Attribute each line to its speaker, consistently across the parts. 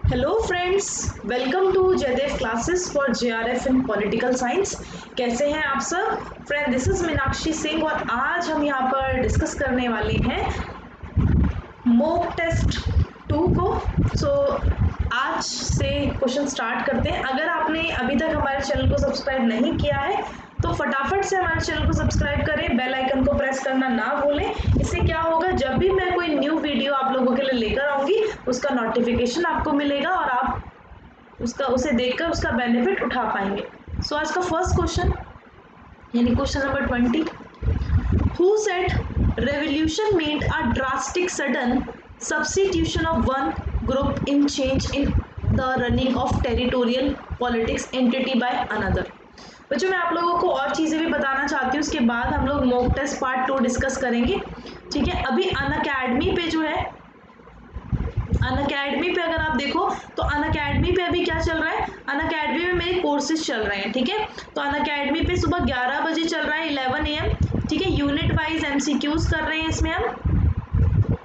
Speaker 1: Hello friends, welcome to Jaidev classes for JRF in political science. कैसे हैं आप सब? Friend, this is Meenakshi Singh और आज हम यहाँ पर डिस्कस करने वाले हैं मॉक टेस्ट 2 को। आज से क्वेश्चन स्टार्ट करते हैं। अगर आपने अभी तक हमारे चैनल को सब्सक्राइब नहीं किया है तो फटाफट से हमारे चैनल को सब्सक्राइब करें, बेल आइकन को प्रेस करना ना भूलें। इससे क्या होगा, जब भी मैं कोई न्यू वीडियो आप लोगों के लिए लेकर आऊंगी उसका नोटिफिकेशन आपको मिलेगा और आप उसे देखकर उसका बेनिफिट उठा पाएंगे। आज का फर्स्ट क्वेश्चन यानी question number 20, who said revolution meant a drastic sudden substitution of one group in change in the running of territorial politics entity by another। बच्चों, मैं आप लोगों को और चीज़ें भी बताना चाहती हूँ, उसके बाद हम लोग मॉक टेस्ट पार्ट 2 डिस्कस करेंगे। ठीक है, अभी अनअकैडमी पे जो है, अनअकैडमी पे अगर आप देखो तो अनअकैडमी पे अभी क्या चल रहा है, अनअकैडमी में मेरे कोर्सेज चल रहे हैं। ठीक है, तो अनअकैडमी पे सुबह 11 बजे चल रहा है, 11 AM। ठीक है, यूनिट वाइज एमसीक्यूज कर रहे हैं इसमें हम।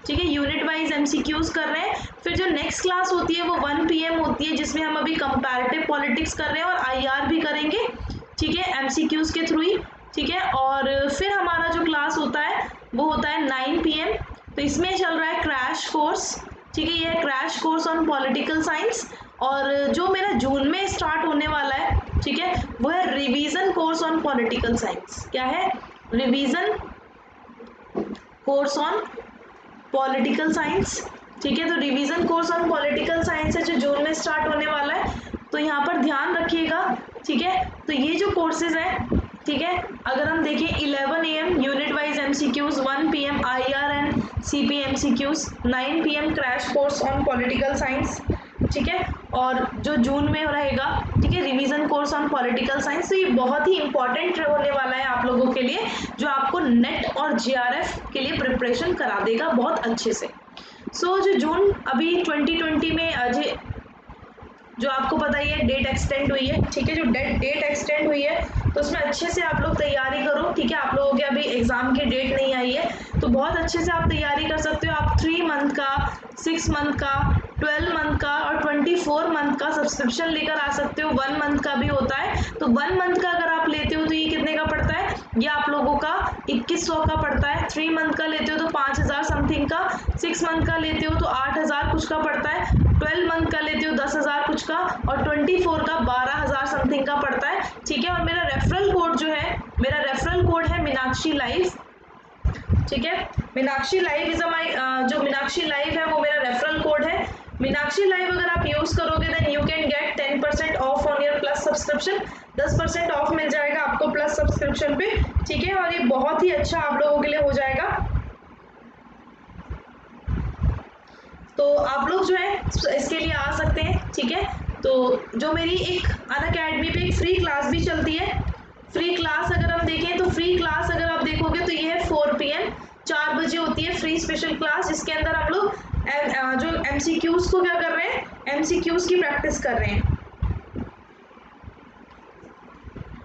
Speaker 1: ठीक है, यूनिट वाइज एमसीक्यूज कर रहे हैं। फिर जो नेक्स्ट क्लास होती है वो 1 PM होती है, जिसमें हम अभी कंपैरेटिव पॉलिटिक्स कर रहे हैं और आईआर भी करेंगे। ठीक है, एमसीक्यूज के थ्रू ही। ठीक है, और फिर हमारा जो क्लास होता है वो होता है 9 PM। तो इसमें चल रहा है क्रैश कोर्स। ठीक है, ये crash course on political science. और जो मेरा जून में स्टार्ट होने वाला है, ठीक है, वो है revision course on political science. क्या है? Revision course on political science. ठीक है, तो revision course on political science है जो जून में स्टार्ट होने वाला है, तो यहाँ पर ध्यान रखिएगा। ठीक है, तो ये जो कोर्सेज हैं, ठीक है, अगर हम देखें 11 AM unit wise MCQs, 1 PM IR and CP MCQs, 9 PM crash course on political science. ठीक है, और जो जून में रहेगा, ठीक है, revision course on political science. तो ये बहुत ही इंपॉर्टेंट होने वाला है आप लोगों के लिए, जो आपको नेट और जेआरएफ के लिए प्रिपरेशन करा देगा बहुत अच्छे से। जो जून अभी 2020 में जो आपको पता ही है डेट एक्सटेंड हुई है। ठीक है, जो डेट एक्सटेंड हुई है तो उसमें अच्छे से आप लोग तैयारी करो। ठीक है, आप लोगों के अभी एग्जाम की डेट नहीं आई है तो बहुत अच्छे से आप तैयारी कर सकते हो। आप 3 मंथ का, 6 मंथ का, 12 मंथ का और 24 मंथ का सब्सक्रिप्शन लेकर आ सकते हो। 1 मंथ का भी होता है, तो 1 मंथ का अगर आप लेते हो तो ये कितने का पड़ता है? ये आप लोगों का 2100 का पड़ता है। 3 मंथ का लेते हो तो 5000 समथिंग का, 6 मंथ का लेते हो तो 8000 कुछ का पड़ता है, 12 मंथ का लेते हो 10,000 कुछ का और 24 का 12,000 समथिंग का पड़ता है। ठीक है, और मेरा रेफरल कोड जो है, मेरा रेफरल कोड है मीनाक्षी लाइव। ठीक है, मीनाक्षी लाइव इज जो मीनाक्षी लाइव है वो मेरा रेफरल कोड है। मीनाक्षी लाइव अगर आप यूज करोगे then you can get 10% off on your plus subscription. 10% off मिल जाएगा आपको प्लस सब्सक्रिप्शन पे। ठीक है, और ये बहुत ही अच्छा आप लोगों के लिए हो जाएगा। तो आप लोग जो है इसके लिए आ सकते हैं। ठीक है, तो जो मेरी एक अनअकैडमी पे एक फ्री क्लास भी चलती है, फ्री क्लास अगर हम देखें तो फ्री क्लास अगर आप देखोगे तो ये है 4 PM, 4 बजे होती है फ्री स्पेशल क्लास, जिसके अंदर हम लोग जो एमसीक्यूज को क्या कर रहे हैं, एमसीक्यूज की प्रैक्टिस कर रहे हैं।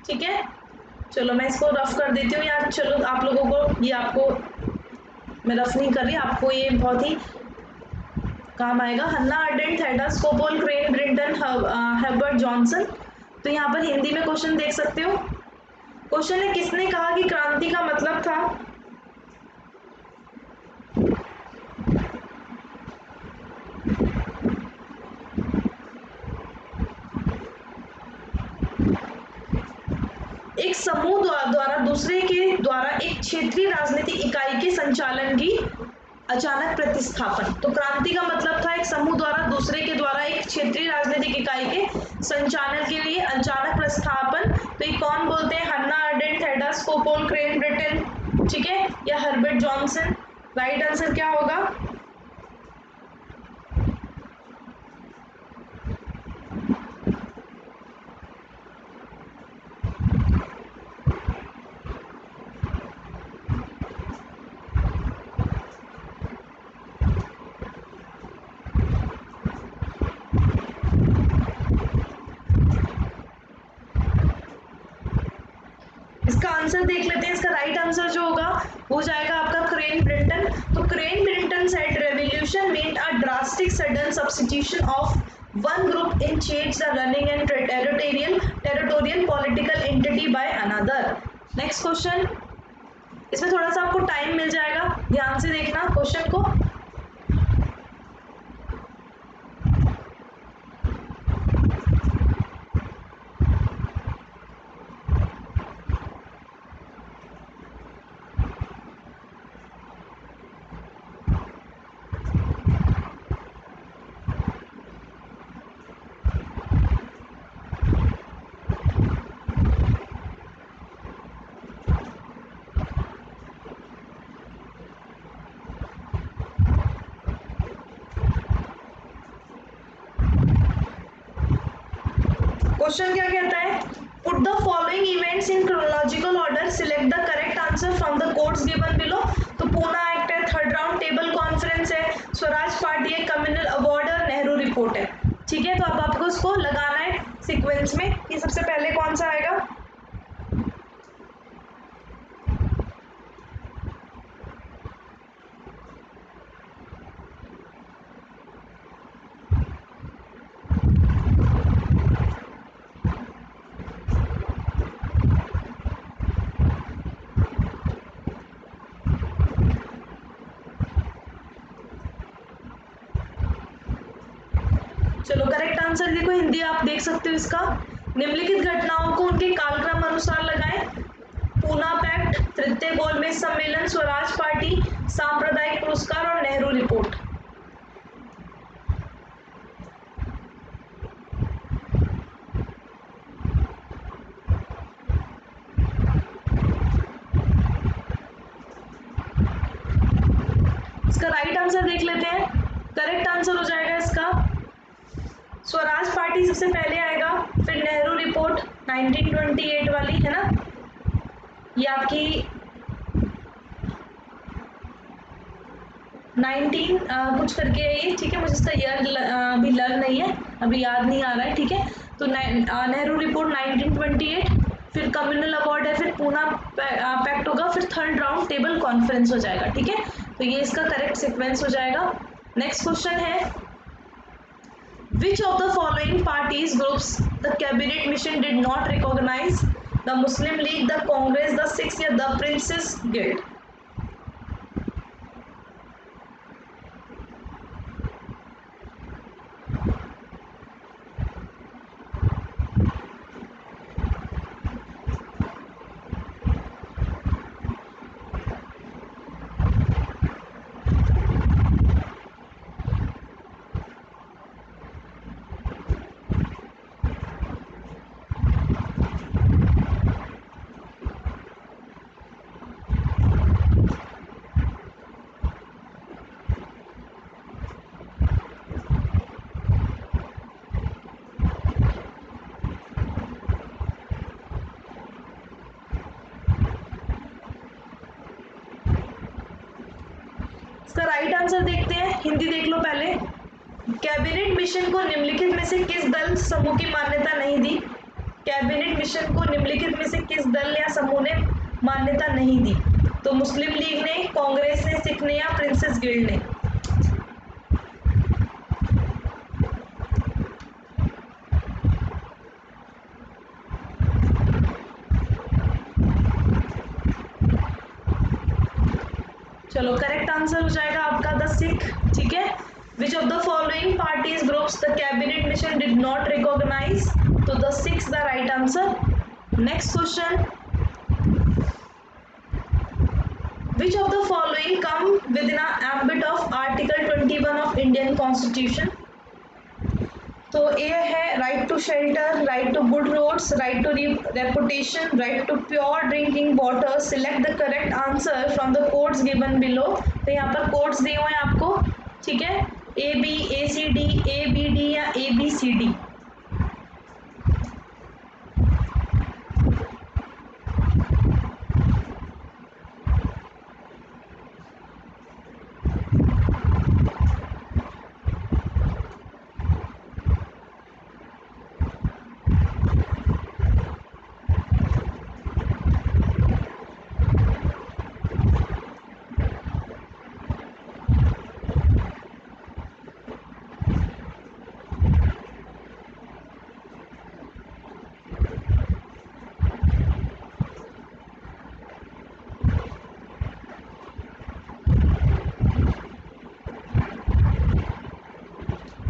Speaker 1: ठीक है, चलो मैं इसको रफ कर देती हूँ यार। चलो आप लोगों को ये, आपको मैं रफ नहीं कर रही, आपको ये बहुत ही काम आएगा। Hannah Arendt, Theda Skocpol, Crane Brinton, Herbert Johnson. तो यहाँ पर हिंदी में क्वेश्चन देख सकते हो। क्वेश्चन है, किसने कहा कि क्रांति का मतलब था? एक समूह द्वारा दूसरे के द्वारा एक क्षेत्रीय राजनीतिक इकाई के संचालन की अचानक प्रतिस्थापन। तो क्रांति का मतलब था एक समूह द्वारा दूसरे के द्वारा एक क्षेत्रीय राजनीतिक इकाई के संचालन के लिए अचानक प्रतिस्थापन। तो ये कौन बोलते हैं? हन्ना Arendt, Theda Skocpol, crane Britain, ठीक है, या हर्बर्ट जॉनसन। राइट आंसर क्या होगा? इसका आंसर देख लेते हैं। इसका राइट आंसर जो होगा हो जाएगा आपका क्रेन ब्रिंटन। तो crane Brighton said revolution meant a drastic sudden substitution of One group in change the running and territorial political entity by another. Next question, इसमें थोड़ा सा आपको टाइम मिल जाएगा, ध्यान से देखना क्वेश्चन को। क्वेश्चन क्या कहता है, put the following events in chronological order, select the correct answer from the codes given below. तो पूना एक्ट है, थर्ड राउंड टेबल कॉन्फ्रेंस है, स्वराज पार्टी है, कम्युनल अवार्ड और नेहरू रिपोर्ट है। ठीक है, तो अब आपको उसको लगाना है सीक्वेंस में कि सबसे पहले कौन सा आएगा। चलो करेक्ट आंसर देखो, हिंदी आप देख सकते हो इसका, निम्नलिखित घटनाओं को उनके कालक्रम अनुसार लगाएं। पूना पैक्ट, तृतीय गोलमेज सम्मेलन, स्वराज पार्टी, सांप्रदायिक पुरस्कार और नेहरू रिपोर्ट। इसका राइट आंसर देख लेते हैं, करेक्ट आंसर हो जाएगा इसका स्वराज पार्टी सबसे पहले आएगा, फिर नेहरू रिपोर्ट 1928 वाली है ना, ये आपकी 19 कुछ करके है ये, ठीक है, मुझे इसका ईयर अभी लर्न नहीं है, अभी याद नहीं आ रहा है, ठीक है। तो नेहरू रिपोर्ट 1928, फिर कम्युनल अवार्ड है, फिर पूना पैक्ट होगा, फिर थर्ड राउंड टेबल कॉन्फ्रेंस हो जाएगा, ठीक है। तो ये इसका करेक्ट सीक्वेंस हो जाएगा। नेक्स्ट क्वेश्चन है, which of the following parties groups the cabinet mission did not recognize? The Muslim League, the Congress, the Sikhs या the Princes Guild? इसका राइट आंसर देखते हैं, हिंदी देख लो पहले। कैबिनेट मिशन को निम्नलिखित में से किस दल समूह की मान्यता नहीं दी? कैबिनेट मिशन को निम्नलिखित में से किस दल या समूह ने मान्यता नहीं दी? तो मुस्लिम लीग ने, कांग्रेस ने, सिख ने या प्रिंसेस गिल्ड ने? चलो करेक्ट आंसर हो जाएगा आपका द सिख, ठीक है। Which of the following parties groups the cabinet mission did not recognise? तो the Sikhs the right answer. Next question, which of the following come within ambit of article 21 of Indian constitution? तो A है right to shelter, right to good roads, right to reputation, right to pure drinking water. Select the correct answer from the codes given below. तो यहाँ पर codes दिए हुए हैं आपको, ठीक है, A B, A C D, A B D या A B C D.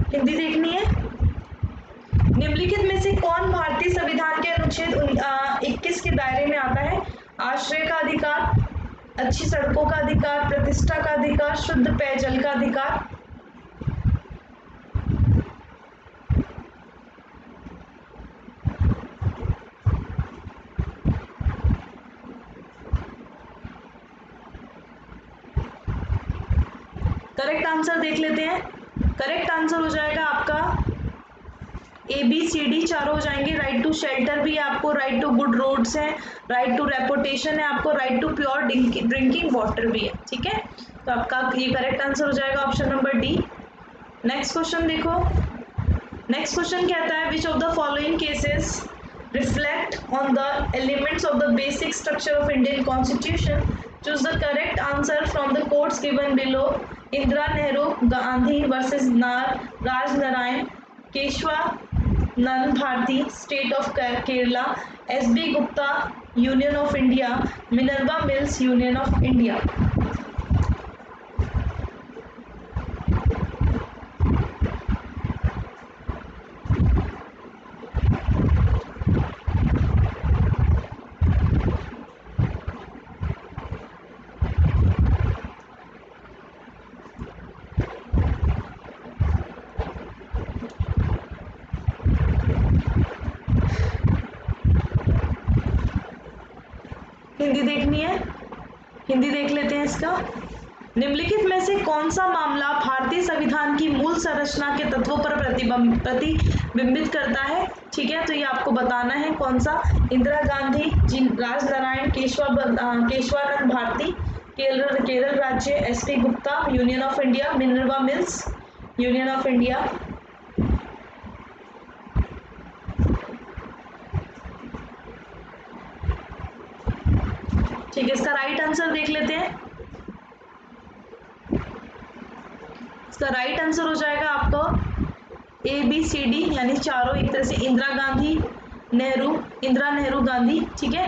Speaker 1: Hindi देखनी है। निम्नलिखित में से कौन भारतीय संविधान के अनुच्छेद 21 के दायरे में आता है? आश्रय का अधिकार, अच्छी सड़कों का अधिकार, प्रतिष्ठा का अधिकार, शुद्ध पेयजल का अधिकार। करेक्ट आंसर देख लेते हैं। करेक्ट आंसर हो जाएगा आपका ए बी सी डी, चारों हो जाएंगे। राइट टू शेल्टर भी है आपको, राइट टू गुड रोड्स है, राइट टू रेपुटेशन है आपको, right to pure drinking water भी है। ठीक है, तो आपका ये करेक्ट आंसर हो जाएगा option number D. Next question देखो। नेक्स्ट क्वेश्चन कहता है which of the following cases reflect on the elements of the basic structure of Indian constitution. Choose the correct answer from the codes given below. Indira Nehru Gandhi versus Raj Narain, Keshavananda Bharati State of Kerala, S B Gupta Union of India, Minerva Mills Union of India. Hindi देखनी है, हिंदी देख लेते हैं इसका। निम्नलिखित में से कौन सा मामला भारतीय संविधान की मूल संरचना के तत्वों पर प्रतिबिंबित करता है? ठीक है, तो ये आपको बताना है कौन सा। इंदिरा गांधी, राज नारायण, केशवानंद भारती, केरल राज्य, S P Gupta Union of India, Minerva Mills Union of India. ठीक है, इसका राइट आंसर देख लेते हैं। इसका राइट आंसर हो जाएगा आपको ए बी सी डी, यानी चारों एक तरह से इंदिरा गांधी नेहरू, इंदिरा नेहरू गांधी। ठीक है,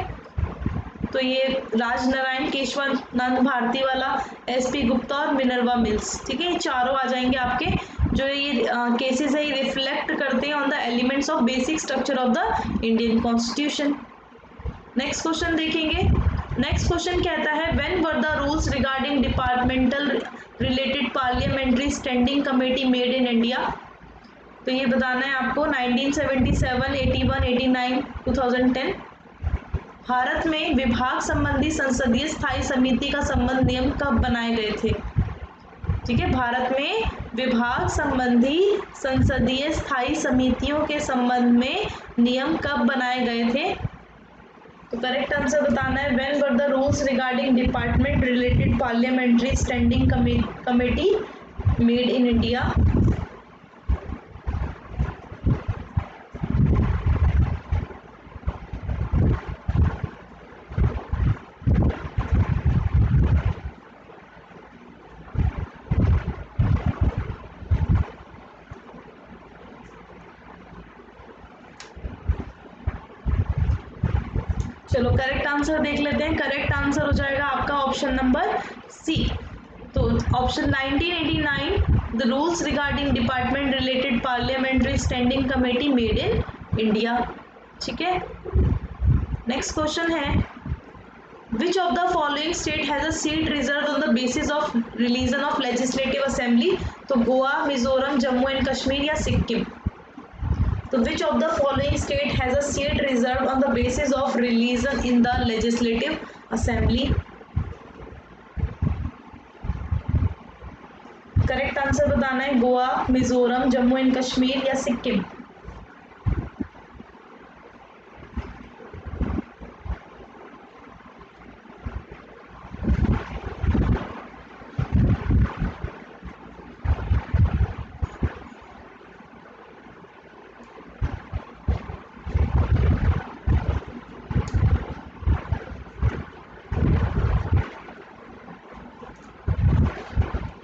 Speaker 1: तो ये राज नारायण, केशवानंद भारती वाला, एस पी गुप्ता और मिनर्वा मिल्स। ठीक है, ये चारों आ जाएंगे आपके। जो ये केसेस है ये रिफ्लेक्ट करते हैं on the elements of basic structure of the Indian constitution. Next question देखेंगे। नेक्स्ट क्वेश्चन कहता है when were the rules regarding departmental related parliamentary standing committee made in India. तो ये बताना है आपको 1977, 81, 89, 2010। भारत में विभाग संबंधी संसदीय स्थायी समिति का संबंध नियम कब बनाए गए थे? ठीक है, भारत में विभाग संबंधी संसदीय स्थायी समितियों के संबंध में नियम कब बनाए गए थे? तो करेक्ट आंसर बताना है when were the rules regarding department related parliamentary standing committee made in India. चलो करेक्ट आंसर देख लेते हैं। करेक्ट आंसर हो जाएगा आपका ऑप्शन नंबर सी। तो option 1989 the rules regarding department related parliamentary standing committee made in India. ठीक है, नेक्स्ट क्वेश्चन है which of the following state has a seat reserve on the basis of religion of legislative assembly. तो Goa, Mizoram, Jammu and Kashmir या सिक्किम। तो which of the following state has a seat reserved on the basis of religion in the legislative assembly? Correct answer बताना है Goa, Mizoram, Jammu and Kashmir या सिक्किम।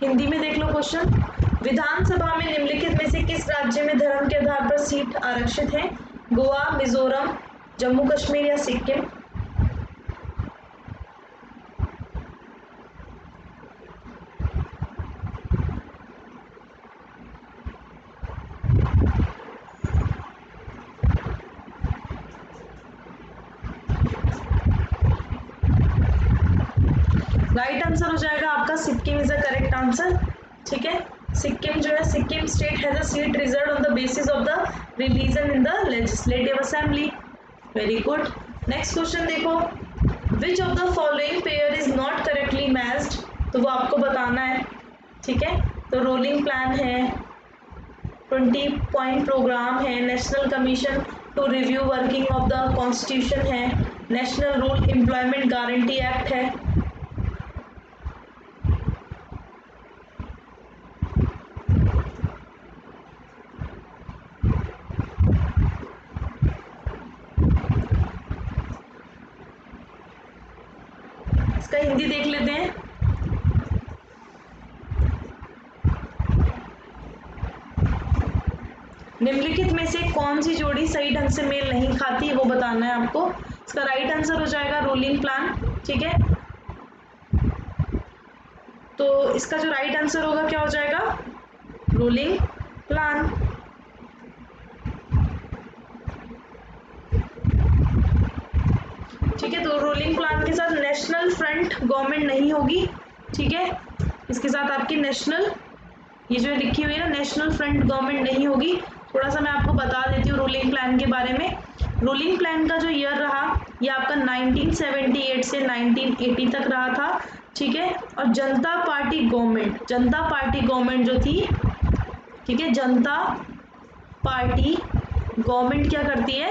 Speaker 1: हिंदी में देख लो question. विधानसभा में निम्नलिखित में से किस राज्य में धर्म के आधार पर सीट आरक्षित है? गोवा, मिजोरम, जम्मू कश्मीर या सिक्किम। राइट आंसर हो जाएगा आपका Sikkim is the correct answer. ठीक है, सिक्किम जो है, Sikkim state has a seat reserve on the basis of the religion in the legislative assembly. Very good. Next question देखो, which of the following pair is not correctly matched, तो वो आपको बताना है। ठीक है, तो रोलिंग प्लान है, 20 पॉइंट प्रोग्राम है, national commission to review working of the constitution है, national rural employment guarantee act है। इसका हिंदी देख लेते हैं। निम्नलिखित में से कौन सी जोड़ी सही ढंग से मेल नहीं खाती, वो बताना है आपको। इसका राइट आंसर हो जाएगा रोलिंग प्लान। ठीक है, तो इसका जो राइट आंसर होगा क्या हो जाएगा, रोलिंग प्लान। ठीक है, तो रोलिंग प्लान के साथ नेशनल फ्रंट गवर्नमेंट नहीं होगी। ठीक है, इसके साथ आपकी नेशनल, ये जो लिखी हुई है ना, नेशनल फ्रंट गवर्नमेंट नहीं होगी। थोड़ा सा मैं आपको बता देती हूँ रूलिंग प्लान के बारे में। रूलिंग प्लान का जो ईयर रहा, ये आपका 1978 से 1980 तक रहा था। ठीक है, और जनता पार्टी गवर्नमेंट जो थी, ठीक है, जनता पार्टी गवर्नमेंट क्या करती है,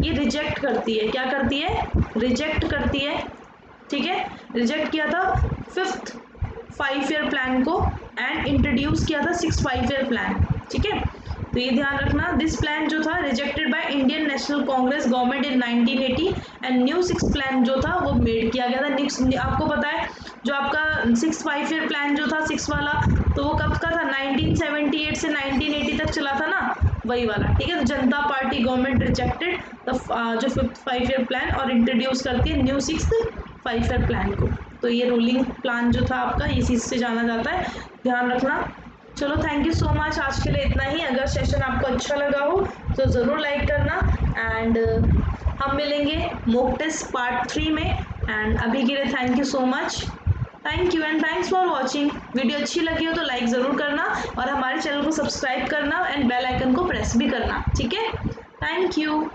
Speaker 1: ये रिजेक्ट करती है। क्या करती है, रिजेक्ट करती है। ठीक है, रिजेक्ट किया था 5th 5 ईयर प्लान को एंड इंट्रोड्यूस किया था 6 5 ईयर प्लान। ठीक है, तो ये ध्यान रखना, दिस प्लान जो था rejected by Indian national Congress government in 1980 and new 6 plan जो था वो मेड किया गया था। नेक्स्ट आपको पता है जो आपका 6 5 ईयर प्लान जो था 6 वाला, तो वो कब का था, 1978 से 1980 तक चला था ना, वही वाला। ठीक है, तो जनता पार्टी गवर्नमेंट रिजेक्टेड द जो 5th 5 ईयर प्लान और इंट्रोड्यूस करती है न्यू 6th 5 ईयर प्लान को। तो ये रूलिंग प्लान जो था आपका इसी से जाना जाता है, ध्यान रखना। चलो, थैंक यू सो मच, आज के लिए इतना ही। अगर सेशन आपको अच्छा लगा हो तो ज़रूर लाइक करना एंड हम मिलेंगे मॉक टेस्ट पार्ट 3 में। एंड अभी के लिए thank you so much, thank you and thanks for watching. Video अच्छी लगी हो तो लाइक ज़रूर करना और हमारे चैनल को सब्सक्राइब करना एंड बेल आइकन को प्रेस भी करना। ठीक है, थैंक यू।